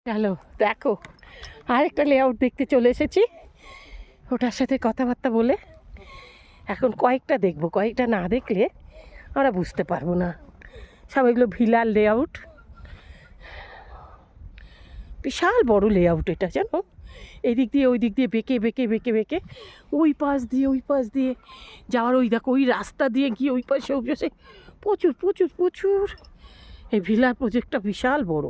Hello, দেখো আরেকটা layout দেখতে চলে এসেছি। ওটার সাথে কথাবার্তা বলে এখন কয়েকটা দেখবো, কয়েকটা না দেখলে আমরা বুঝতে পারবো না। সব এগুলো ভিলার লেআউট, বিশাল বড় লেআউট এটা, জানো। এই দিক দিয়ে ওই দিক দিয়ে বেঁকে বেঁকে বেঁকে বেঁকে ওই পাশ দিয়ে যাওয়ার, ওই দেখো ওই রাস্তা দিয়ে গিয়ে ওই পাশে প্রচুর প্রচুর প্রচুর এই ভিলার প্রজেক্টটা বিশাল বড়।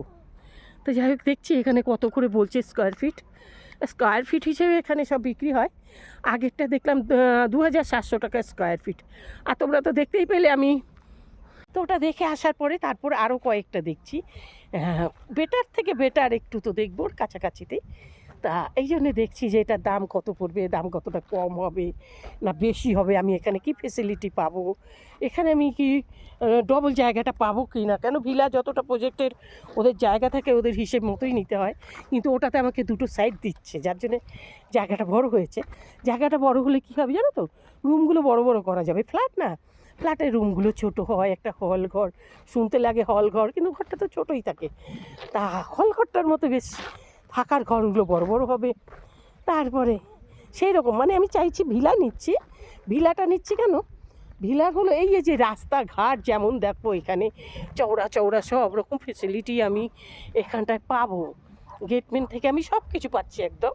তো যাই হোক, দেখছি এখানে কত করে বলছে স্কোয়ার ফিট হিসেবে এখানে সব বিক্রি হয়। আগেরটা দেখলাম 2700 টাকা স্কোয়ার ফিট। আর তোমরা তো দেখতেই পেলে, আমি তো ওটা দেখে আসার পরে তারপর আরও কয়েকটা দেখছি। বেটার থেকে বেটার একটু তো দেখবো ওর কাছাকাছিতেই। তা এই জন্যে দেখছি যে এটার দাম কত পড়বে, দাম কতটা কম হবে না বেশি হবে, আমি এখানে কি ফেসিলিটি পাবো, এখানে আমি কি ডবল জায়গাটা পাবো কি না। কেন ভিলা যতটা প্রজেক্টের ওদের জায়গা থাকে ওদের হিসেব মতোই নিতে হয়, কিন্তু ওটাতে আমাকে দুটো সাইড দিচ্ছে, যার জন্যে জায়গাটা বড় হয়েছে। জায়গাটা বড় হলে কী হবে জানো তো, রুমগুলো বড় বড় করা যাবে। ফ্ল্যাট না, ফ্ল্যাটের রুমগুলো ছোট হয়, একটা হল ঘর শুনতে লাগে হল ঘর, কিন্তু ঘরটা তো ছোটোই থাকে। তা হল ঘরটার মতো বেশ থাকার ঘরগুলো বড় বড় হবে। তারপরে সেই রকম মানে আমি চাইছি ভিলাটা নিচ্ছি কেন, ভিলার হলো এই যে রাস্তাঘাট যেমন দেখো এখানে চওড়া চওড়া সব রকম ফেসিলিটি আমি এখানটায় পাবো। গেটম্যান থেকে আমি সব কিছু পাচ্ছি একদম।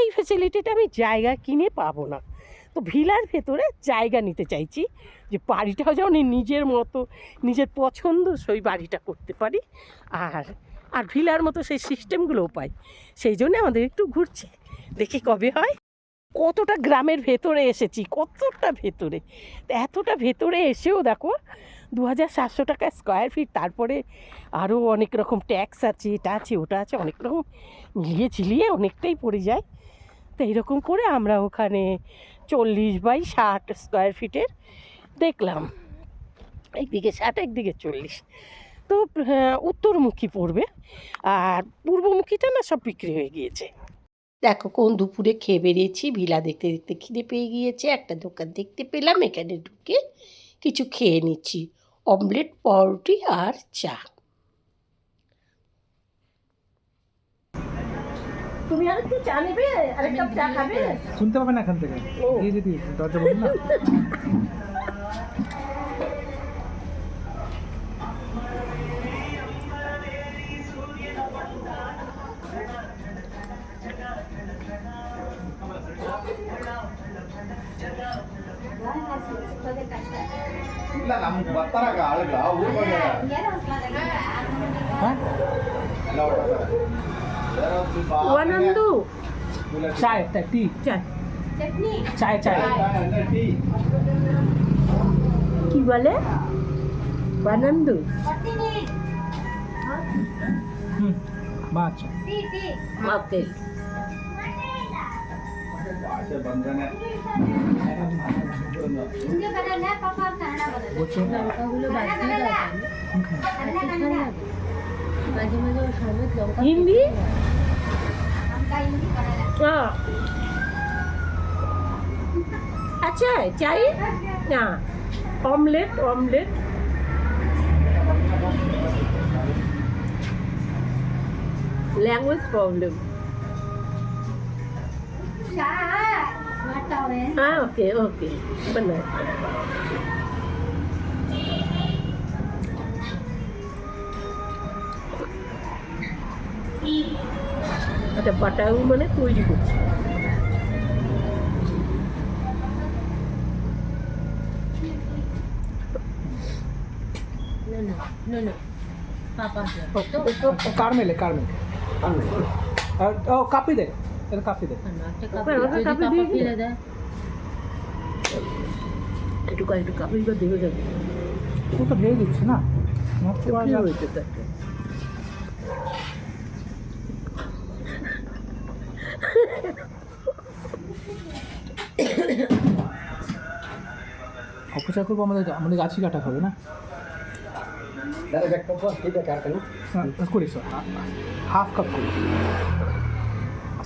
এই ফেসিলিটিটা আমি জায়গা কিনে পাবো না। তো ভিলার ভেতরে জায়গা নিতে চাইছি, যে বাড়িটাও যেমন নিজের মতো নিজের পছন্দ সেই বাড়িটা করতে পারি, আর ভিলার মতো সেই সিস্টেমগুলোও পাই। সেই জন্য আমাদের একটু ঘুরছে, দেখি কবে হয়। কতটা গ্রামের ভেতরে এসেছি, কতটা ভেতরে, এতটা ভেতরে এসেও দেখো 2700 টাকা স্কোয়ার ফিট। তারপরে আরও অনেক রকম ট্যাক্স আছে, এটা আছে ওটা আছে, অনেক রকম মিলিয়ে ঝিলিয়ে অনেকটাই পড়ে যায়। তো এইরকম করে আমরা ওখানে 40x60 স্কোয়ার ফিটের দেখলাম, একদিকে 60 একদিকে 40। তো উত্তরমুখী পড়বে, আর পূর্বমুখীটা না সব বিক্রি হয়ে গিয়েছে। দেখো কোন দুপুরে খেয়ে বেরিয়েছি, ভিলা দেখতে দেখতে খিদে পেয়ে গিয়েছে। একটা দোকান দেখতে পেলাম, এখানে ঢুকে কিছু খেয়ে নিচ্ছি, অমলেট, পাউরুটি আর চা। তুমি আর একটু চা নেবে, আর একটা চা খাবে? শুনতে পাবে না এখান থেকে, দিয়ে দিদি দরজা বন্ধ না। ওয়ানন্দু চায় টি চায়, চায় চায় কি বলে ওয়ানন্দু? মাছ ওকে। হিন্দি আচ্ছা, চাই না অমলেট ল্যাঙ্গুয়েজ প্রবলেম। ওকে বলো। আচ্ছা, বাটাও মানে তৈরি করছি। কারমেল ও কাপি দে, কাপি দে একটু কাপি দেখে যাবে, ও তো দিয়ে দিচ্ছে না। অপচয় করবো, আমাদের গাছই কাটা হবে না। করিস হাফ কাপ করি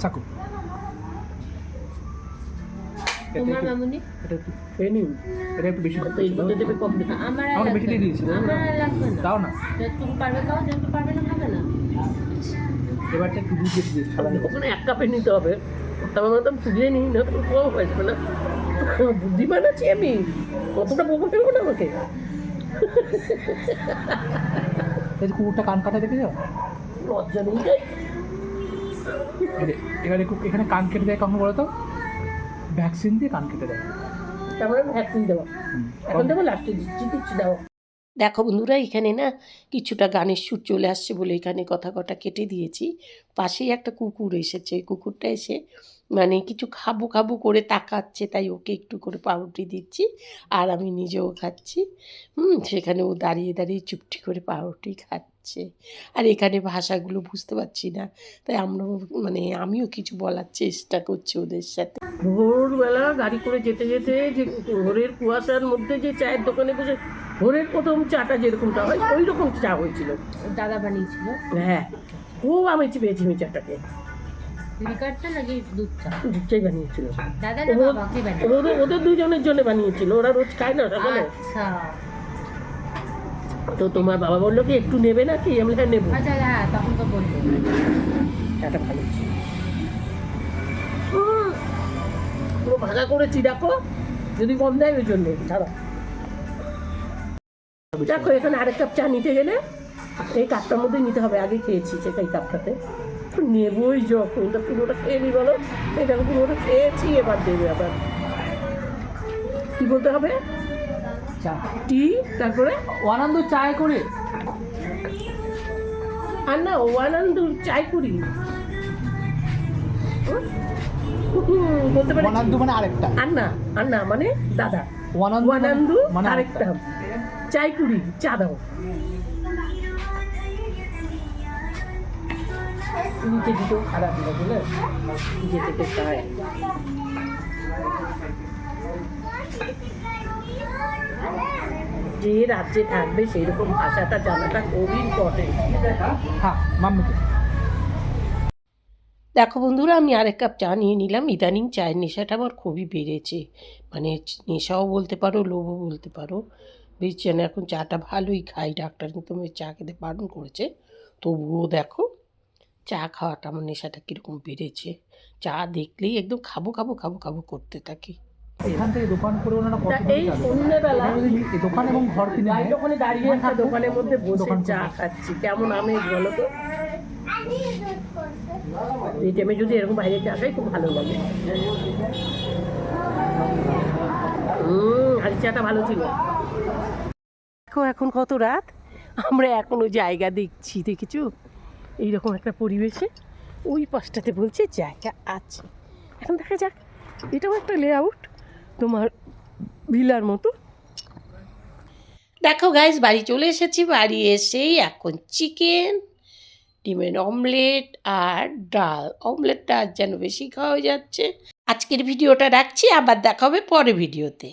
সাকু, এটা একটু বেশি আমাকে বেশি দিয়ে দিয়েছি, দাও না। এবারটা একটু দুধ বেশি দিস সাদা ওখানে 1 কাপে নিতে হবে, তারপর মাত্র ফুরিয়ে নিই না, তো কম হয়ে যাবে না। বুদ্ধিমান আছি আমি, কতটা বকো ফেলবো না আমাকে। এই যে কুকুরটা কান কাটা দেখেছো? লজ্জা নেই যাই। এবারে এখানে কান কেটে দেয় কখন বলো তো? ভ্যাকসিন দিয়ে কান কেটে দেয়। তারপরে ভ্যাকসিন দেওয়া, এখন দেবো লাস্টে দিচ্ছি দাও। দেখো বন্ধুরা, এখানে না কিছুটা গানের সুর চলে আসছে বলে এখানে কথা কটা কেটে দিয়েছি। পাশেই একটা কুকুর এসেছে, কুকুরটা এসে মানে কিছু খাবো খাবো করে তাকাচ্ছে, তাই ওকে একটু করে পাউরুটি দিচ্ছি আর আমি নিজেও খাচ্ছি। সেখানে ও দাঁড়িয়ে দাঁড়িয়ে চুপটি করে পাউরুটি খাচ্ছে। আর এখানে ভাষাগুলো বুঝতে পারছি না, তাই আমরাও মানে আমিও কিছু বলার চেষ্টা করছি ওদের সাথে। ভোরবেলা গাড়ি করে যেতে যেতে যে ভোরের কুয়াশার মধ্যে যে চায়ের দোকানে বসে ভোরের প্রথম চাটা যেরকমটা হয় ওই রকম চা হয়েছিল, দাদা বানিয়েছিল। হ্যাঁ খুব আমি পেয়েছি আমি চাটাকে। লিকারটা নাকি দুধ চা? দুধ চাই বানিয়েছিল দাদা না বাবাকে বানিয়েছিল? ওদের দুজনের জন্য বানিয়েছিল, ওরা রোজ খায় না সকালে। আচ্ছা তো তোমার বাবা বললো কি একটু নেবে না কি, আমি হ্যাঁ নেবো। আচ্ছা, হ্যাঁ তখন তো বলবো। চাটা ভালো ছিল, পুরো ভাগা করেছি দেখো, যদি কম দেয় ওই জন্য ছাড়া। দেখো এখানে আরেক কাপ চা নিতে গেলে এই কাপটার মধ্যে নিতে হবে, আগে খেয়েছি সেটা এই কাপটাতে তো নেবই যখন, তা পুরোটা খেয়ে নি বলো। এই দেখো পুরোটা খেয়েছি, এবার দেবে আবার কি বলতে হবে, চা টি, তারপরে আনন্দ চায় করে আর না ওয়ানন্দ চাই করি বলতে পারি। ওয়ানান্দু মানে আরেকটা, আর না মানে দাদা, ওয়ানান্দু ওয়ানান্দু মানে আরেকটা চাই কুড়ি, চা দাও। নিচে দিতেও খারাপ লাগে না, নিজে থেকে খায়। যে রাজ্যে থাকবে সেই রকম ভাষাটা জানাটা খুবই ইম্পর্টেন্ট। হ্যাঁ মাম্মিকে। দেখো বন্ধুরা, আমি আরেক কাপ চা নিয়ে নিলাম। ইদানিং চায়ের নেশাটা আমার খুবই বেড়েছে, মানে নেশাও বলতে পারো, লোভও বলতে পারো। বেশ যেন এখন চাটা ভালোই খাই, ডাক্তার কিন্তু আমি চা খেতে বারণ করেছে, তবুও দেখো চা খাওয়াটা আমার নেশাটা কীরকম বেড়েছে। চা দেখলেই একদম খাবো খাবো খাবো খাবো করতে থাকি। এখান থেকে দোকান করে ওনারা কত এই সন্ধ্যেবেলা দোকান এবং ঘর কিনে নেয়। ওখানে দাঁড়িয়ে একটা দোকানের মধ্যে বসে চা খাচ্ছি, কেমন আমেজ বলো তো। এই টাইমে যদি এরকম বাইরে চা খাই খুব ভালো লাগে। আর চাটা ভালো ছিল। দেখো এখন কত রাত, আমরা এখনো জায়গা দেখছি, দেখেছো এইরকম একটা পরিবেশে ওই পাশটাতে বলছে জায়গা আছে। এখন দেখা যাক, এটাও একটা লেআউট তোমার ভিলার মতো। দেখো গাইস, বাড়ি চলে এসেছি। বাড়ি এসেই এখন চিকেন, ডিমের অমলেট আর ডাল। অমলেটটা আজ যেন বেশি খাওয়া যাচ্ছে। আজকের ভিডিওটা রাখছি, আবার দেখা হবে পরের ভিডিওতে।